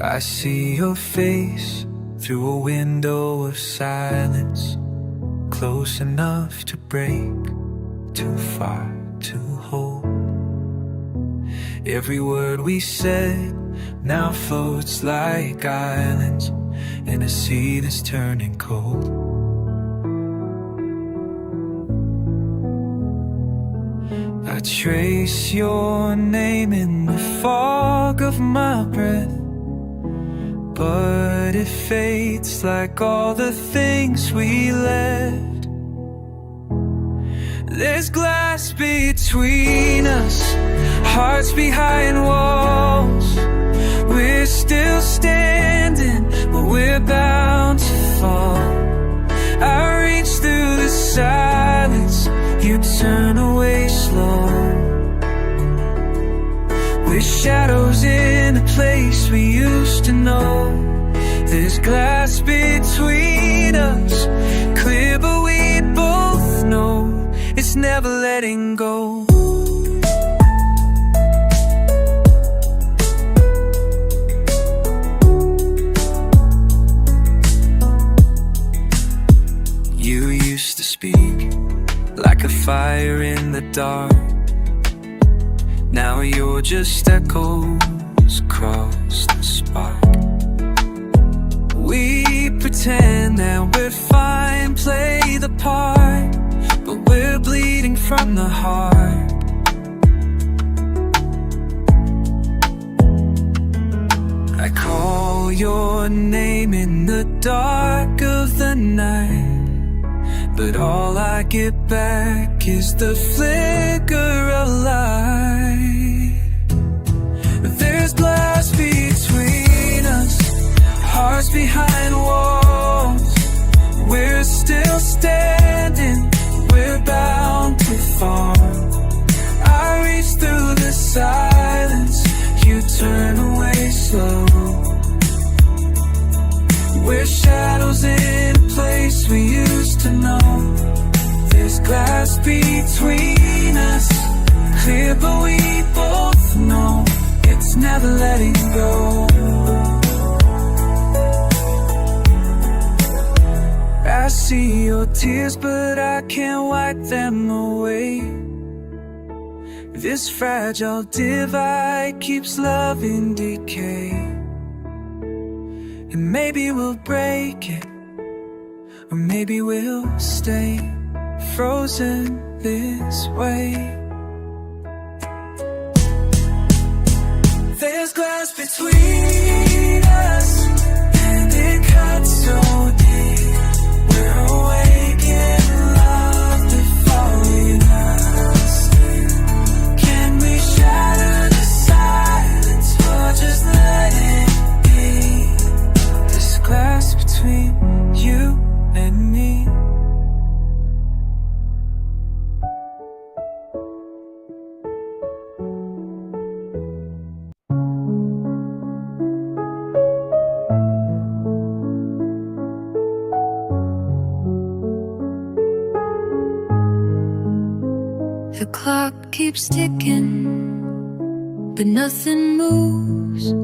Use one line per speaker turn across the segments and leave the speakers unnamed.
I see your face through a window of silence, close enough to break, too far to hold. Every word we said now floats like islands in a sea that's turning cold. I trace your name in the fog of my breath, but it fades like all the things we left. There's glass between us, hearts behind walls. We're still standing, but we're bound to fall. I reach through the silence, you turn away slow. We're shadows in a place we used to know. There's glass between us, clear but we both know it's never letting go. You used to speak like a fire in the dark. Now you're just echoes across the spark. We pretend that we're fine, play the part, but we're bleeding from the heart. I call your name in the dark of the night, but all I get back is the flicker of light. There's glass between us, hearts behind walls. We're still standing, we're bound to fall. I reach through the silence, you turn away slow. We're shadows in a place we used to know. There's glass between us, clear but we both know it's never letting go. I see your tears but I can't wipe them away. This fragile divide keeps love in decay. And maybe we'll break it, or maybe we'll stay frozen this way. There's glass between us, and it cuts so deep. We're awake in love before we sleep. Can we shatter the silence, or just let it be? There's glass between you and me. The clock keeps ticking, but nothing moves.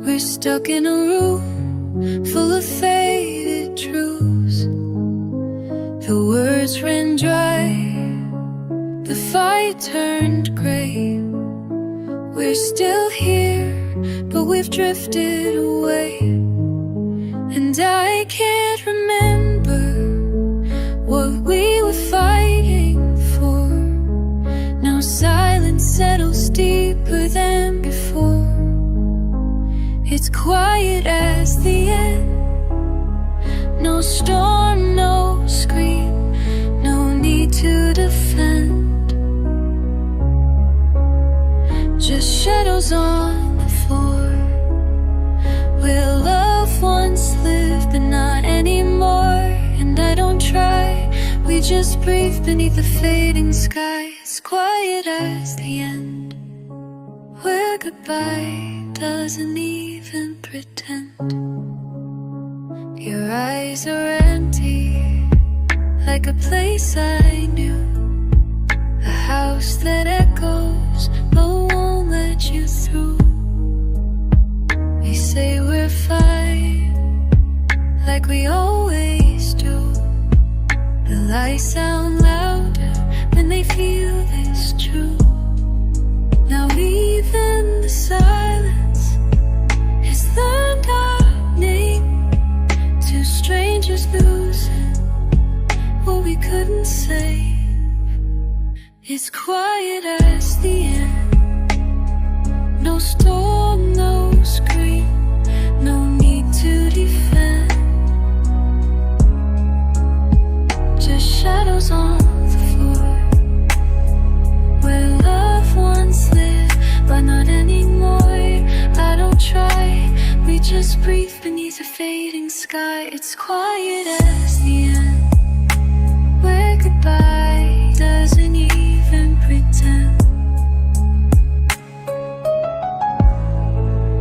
We're stuck in a room full of faded truths. The words ran dry, the fire turned gray. We're still here, but we've drifted away. And I can't remember what we were fighting for. Now silence settles deeper than before. It's quiet as the end. No storm, no scream, no need to defend. Just shadows on the floor, where love once lived but not anymore. And I don't try, we just breathe beneath the fading sky. It's quiet as the end, where goodbye doesn't even pretend. Your eyes are empty, like a place I knew, a house that echoes but won't let you through. We say like we always do. The lights sound louder when they feel this true. Now even the silence has learned our name. Two strangers losing what we couldn't say. It's quiet as the end. No storm, no scream, no need to defend. Just shadows on the floor, where loved ones live, but not anymore. I don't try, we just breathe beneath a fading sky. It's quiet as the end, where goodbye doesn't even pretend.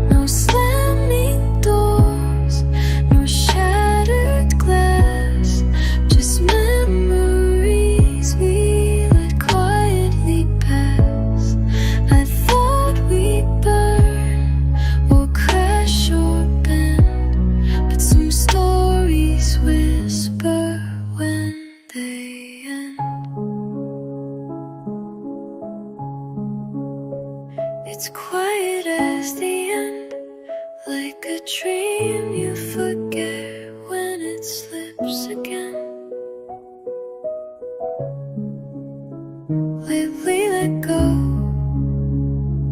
No slamming doors, no shattered glass, just memories we let quietly pass. I thought we'd burn or crash or bend, but some stories whisper when they end. It's quiet as the end, like a dream you forget when it slips again. Lately let go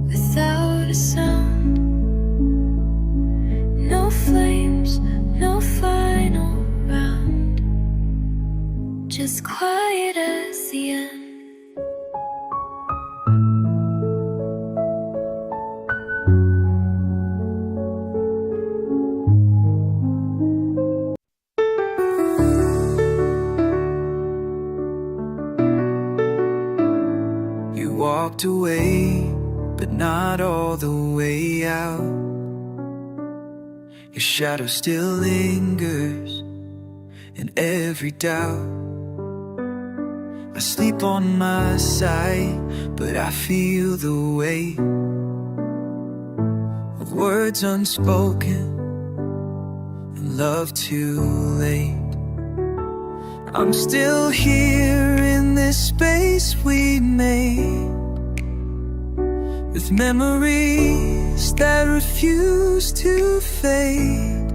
without a sound. No flames, no final round. Just quiet as the end.
You walked away, but not all the way out. Your shadow still lingers in every doubt. I sleep on my side, but I feel the weight of words unspoken and love too late. I'm still here in this space we made, with memories that refuse to fade.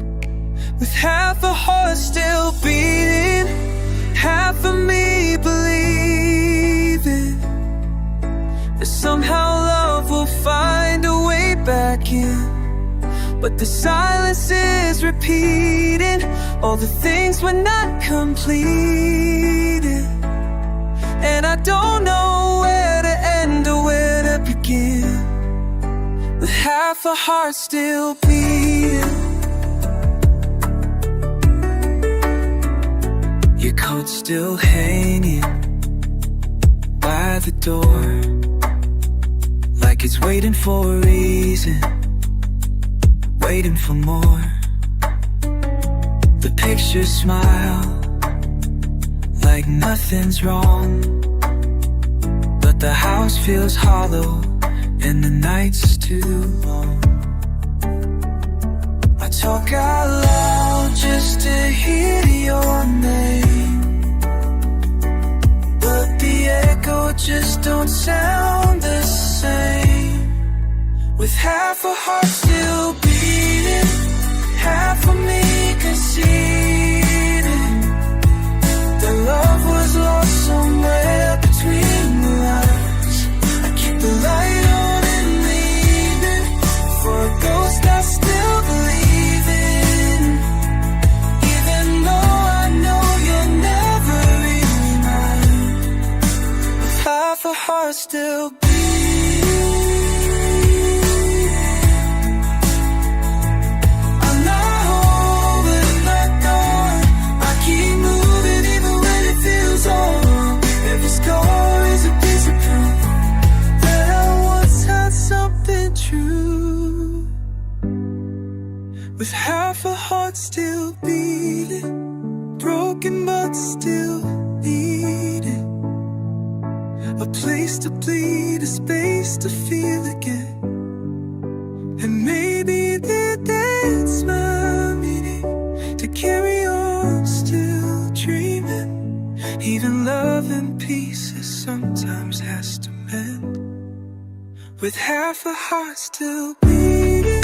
With half a heart still beating, half of me believing that somehow love will find a way back in. But the silence is repeating all the things we're not completing. And I don't know where to end or where to begin, with half a heart still beating. Your coat still hanging by the door, like it's waiting for a reason, waiting for more. The pictures smile like nothing's wrong, but the house feels hollow and the night's too long. I talk out loud just to hear your name, but the echo just don't sound the same. With half a heart still beating, half of me conceding that love was lost somewhere between the lines. I keep the light on in the evening for a ghost I still believe in, even though I know you're never really mine. With half a heart still beating. With half a heart still beating, broken but still needing a place to bleed, a space to feel again. And maybe that's my meaning, to carry on Even love in pieces sometimes has to mend, with half a heart still beating.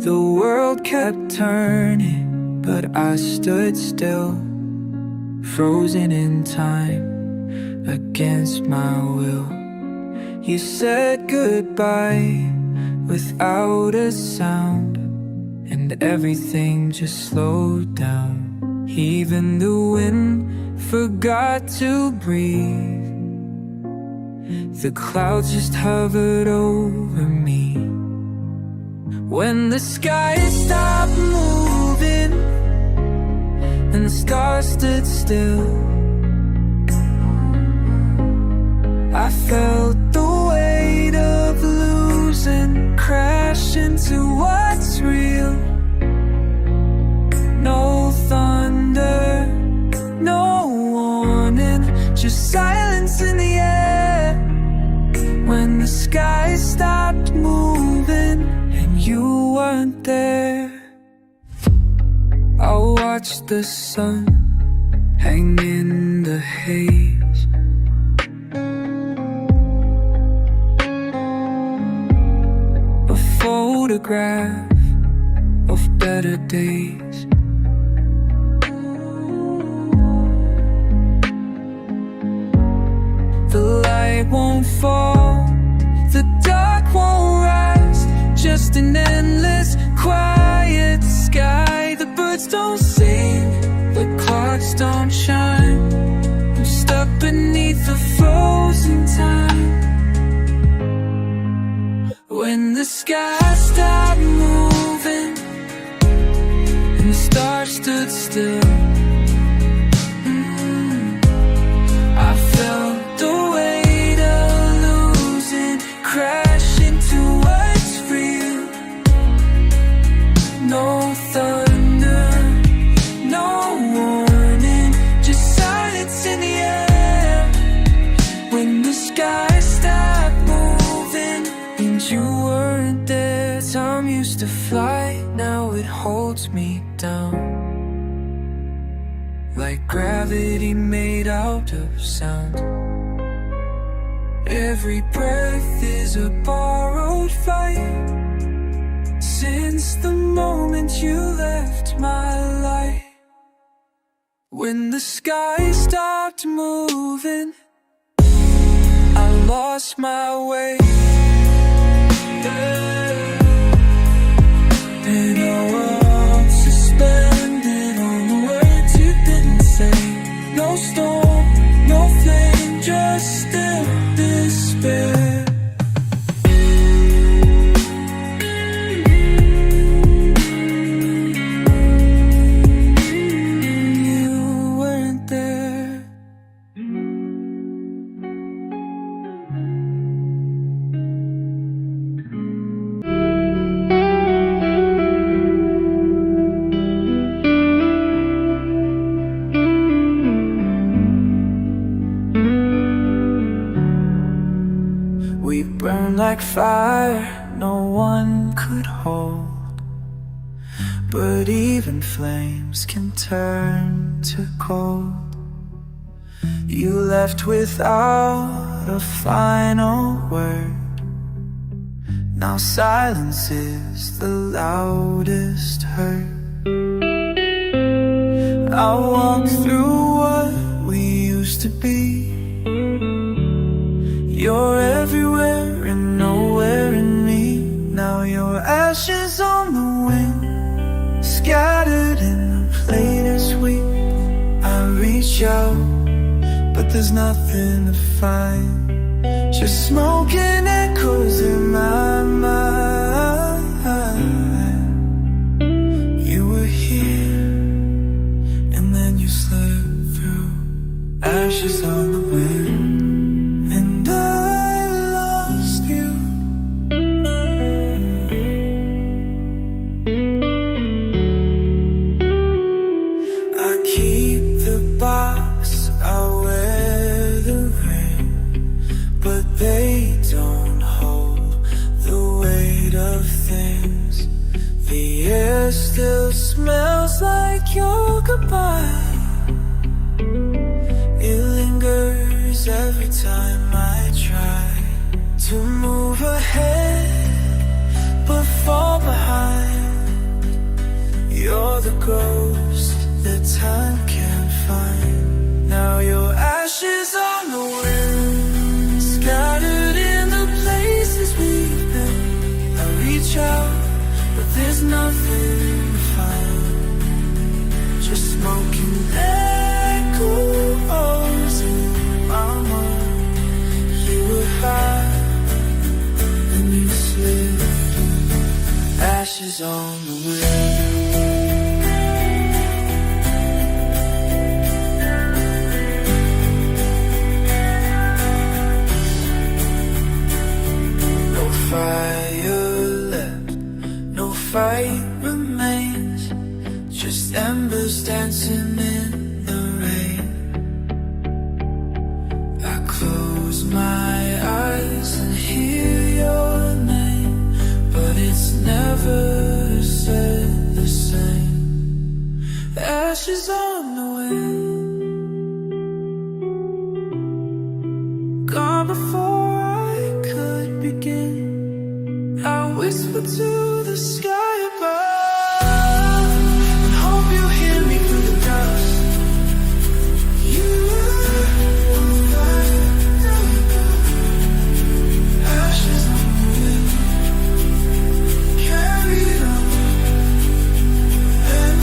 The world kept turning, but I stood still, frozen in time, against my will. You said goodbye without a sound, and everything just slowed down. Even the wind forgot to breathe. The clouds just hovered over me. When the sky stopped moving and the stars stood still, I felt the weight of losing, crash into what's real. No thunder, no warning, just silence in the air. When the sky stopped moving and you weren't there, I watched the sun hang in the haze. A photograph of better days. The light won't fall, the dark won't rise, just an endless quiet sky. The birds don't sing, the clocks don't chime. I'm stuck beneath the frozen time. When the sky stopped moving and the stars stood still, I felt the weight of losing, crash into what's real. No thunder, no warning, just silence in the air. When the sky stopped moving and you weren't there. Time used to fly, now it holds me down, like gravity made out of sound. Every breath is a borrowed fight, since the moment you left my life. When the sky stopped moving, I lost my way. And I was suspended on the words you didn't say. No storm, no flame, just still despair. You weren't there. We burn like fire no one could hold, but even flames can turn to gold. You left without a final word. Now silence is the loudest heard. I walk through what we used to be. You're everywhere and nowhere in me. Now your ashes on the wind, scattered in a plate of sweet. I reach out, but there's nothing to find, just smoke and echoes in my mind. You were here, and then you slipped through. Ashes on the wind, and I lost you. still smells like your goodbye. It lingers every time I try to move ahead, but fall behind. You're the ghost that time can't find. Now your ashes on the wind, scattered in the places we've been. I reach out, but there's nothing to find. Just smoking echoes in my mind. You were high and you slipped, ashes on the wind. Fire left, no fight remains, just embers dancing in the rain. I close my eyes and hear your name, but it's never said the same. Ashes on the wind, gone before I could begin. I whisper to the sky above and hope you hear me through the dust. You ashes on the wind, carried on and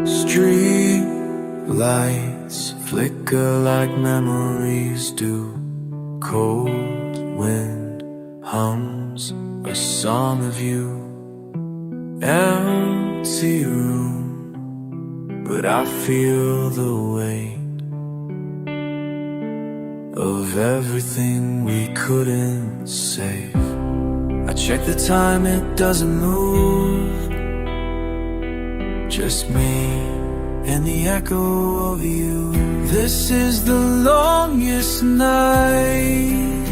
street lights flicker like memories do. Cold wind hums a song of you. Empty room, but I feel the weight of everything we couldn't save. I check the time, it doesn't move. Just me and the echo of you. This is the longest night.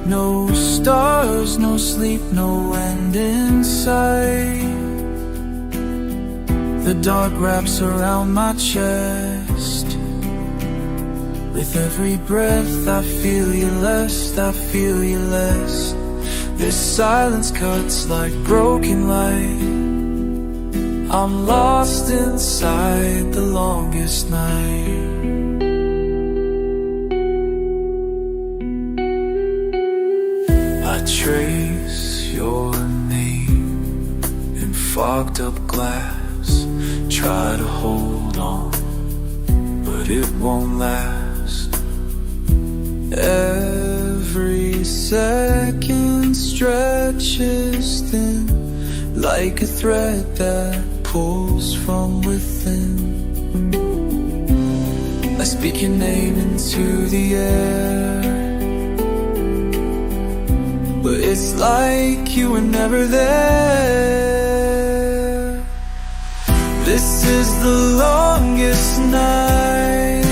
No stars, no sleep, no end in sight. The dark wraps around my chest. With every breath I feel you less, I feel you less. This silence cuts like broken light. I'm lost inside the longest night. I trace your name in fogged up glass. Try to hold on, but it won't last. Every second stretches thin, like a thread that pulls from within. I speak your name into the air, but it's like you were never there. This is the longest night.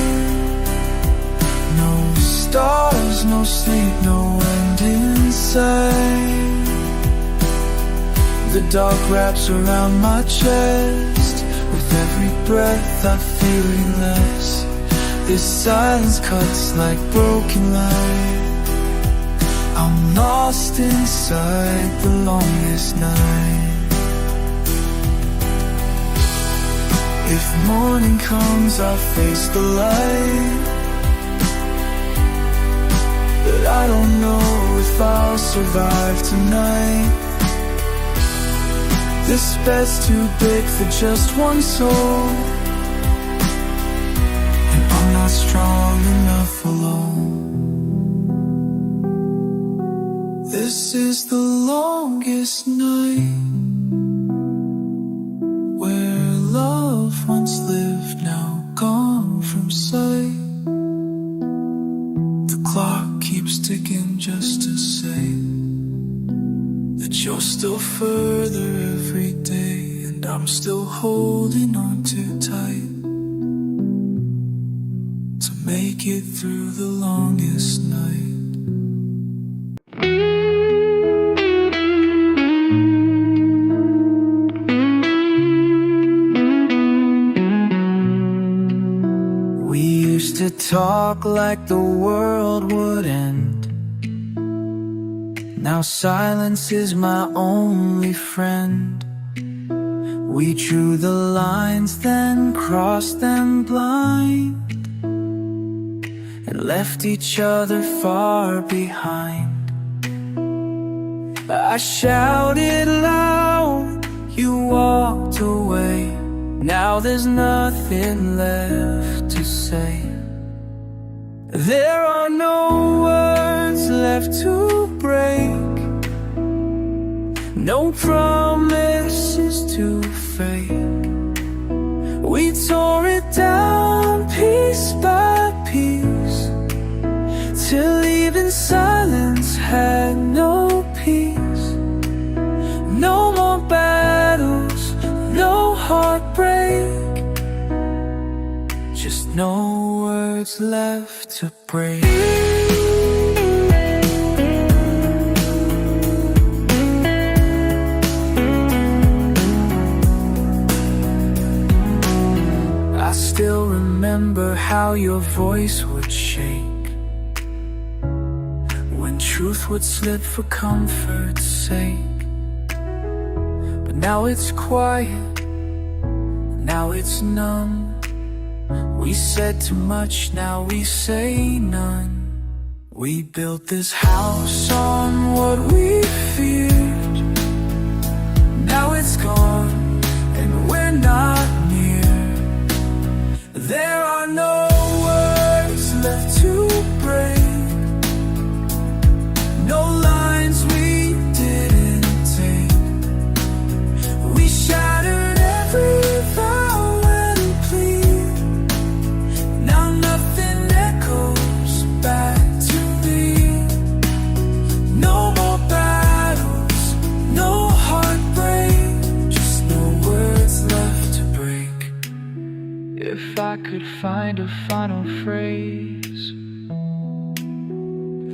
No stars, no sleep, no end in sight. The dark wraps around my chest. With every breath I feel you less. This silence cuts like broken light. I'm lost inside the longest night. If morning comes, I face the light, but I don't know if I'll survive tonight. This bed's too big for just one soul, and I'm not strong enough alone. This is the longest night. still further every day, and I'm still holding on too tight to make it through the longest night. We used to talk like the world would end. Now silence is my only friend. We drew the lines, then crossed them blind, and left each other far behind. I shouted loud, you walked away. Now there's nothing left to say. There are no words left to break, no promises to fake. We tore it down piece by piece, till even silence had no peace. No more battles, no heartbreak, just no words left to break. I still remember how your voice would shake when truth would slip for comfort's sake. But now it's quiet, now it's numb. We said too much, now we say none. We built this house on what we feared. Now it's gone, and we're not near. There are no words left to break, no lines we didn't take. We shattered every vow and plea. Now nothing echoes back to me. No more battles, no heartbreak, just no words left to break. If I could find a final phrase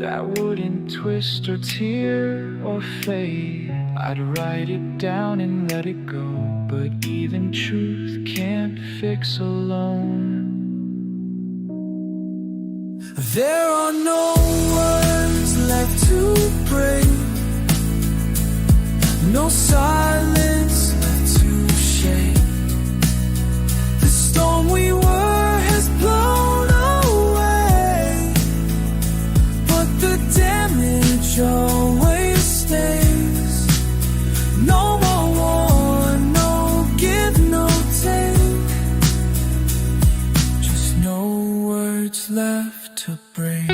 that wouldn't twist or tear or fade, I'd write it down and let it go. But even truth can't fix alone. There are no words left to break, no silence left to shake. The storm we were has blown away, but the damage always stays. No more war, no give, no take, just no words left to break.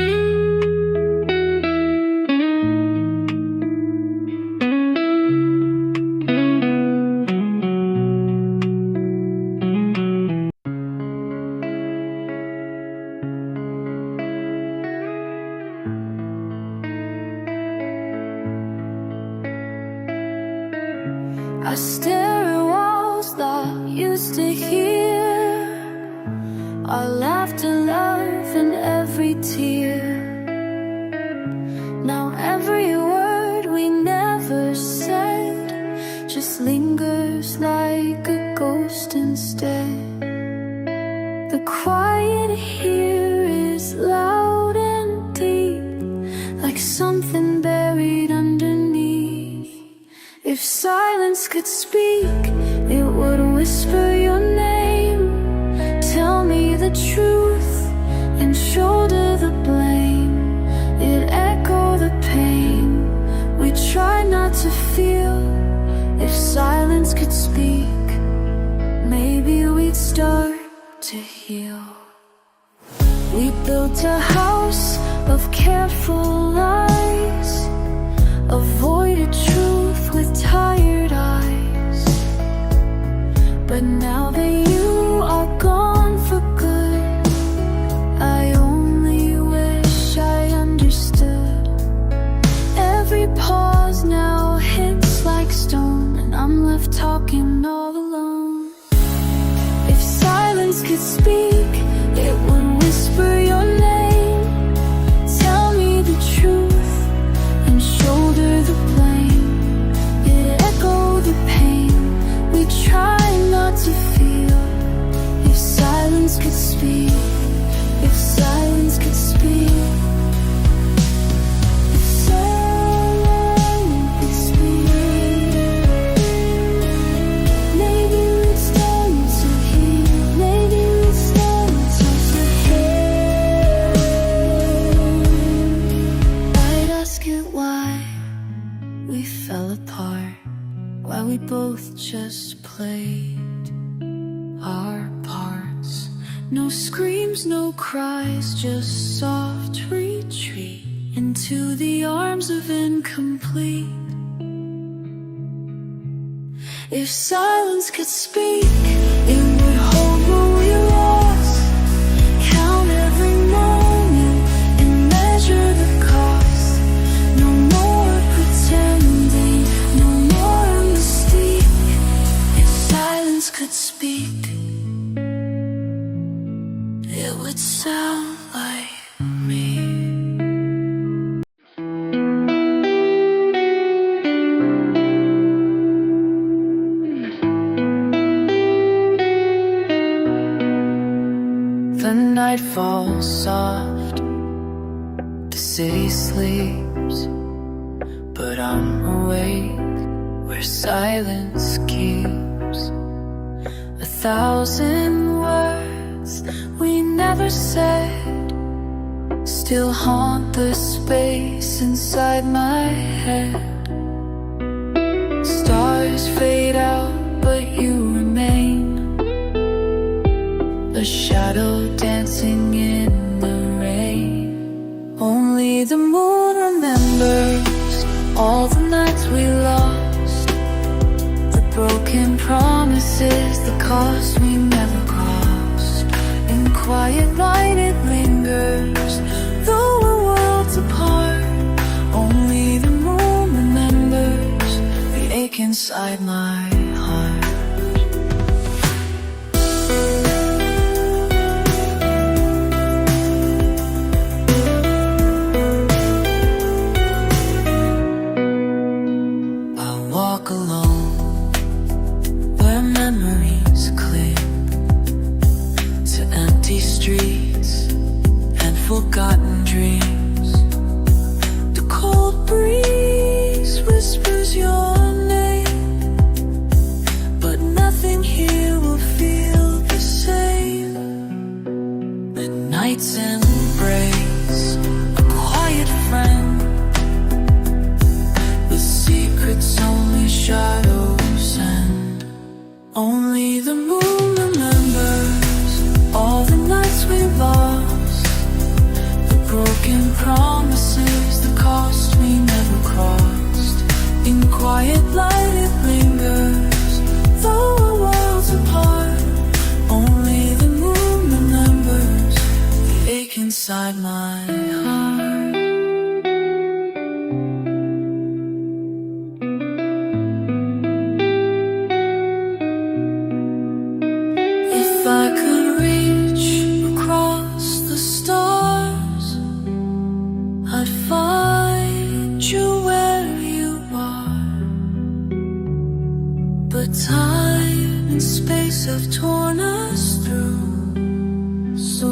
I stare at walls that used to hear our laughter, love, and every tear. Now every word we never said just lingers like a ghost instead. The quiet here is loud and deep, like something buried underneath. If silence could speak, it would whisper your name. Tell me the truth and shoulder the blame. It echo the pain we try not to feel. If silence could speak, maybe we'd start to heal. We built a house of careful lies, avoided truth with tired eyes. But now that you are gone for good, I only wish I understood. Every pause now hits like left talking all alone. If silence could speak, it would whisper your name. Tell me the truth and shoulder the blame. It echoed the pain we try not to feel. If silence could speak, if silence could speak. Why we both just played our parts. No screams, no cries, just soft retreat into the arms of incomplete. If silence could speak, it would hold what we lost. Count every moment and measure the cost. No more pretending, no more mystique. If silence could speak, it would sound like me. The night falls soft, the city sleeps, but I'm awake where silence keeps. 1,000 words we never said still haunt the space inside my head. Stars fade out, but you remain, a shadow dancing in the rain. Only the moon remembers all the nights we lost, the broken promises, the cost we never crossed. In quiet light it lingers, though we're worlds apart. Only the moon remembers the ache inside my heart. Forgotten dreams. The cold breeze whispers your name, but nothing here will feel the same. The night's embrace, a quiet friend, with secrets only shadows send. Only the moon remembers all the nights we lost, broken promises, the cost we never crossed. In quiet light it lingers, though we're worlds apart. Only the moon remembers the ache inside my heart. If I could reach across the stars, I'd find you where you are. But time and space have torn us through, so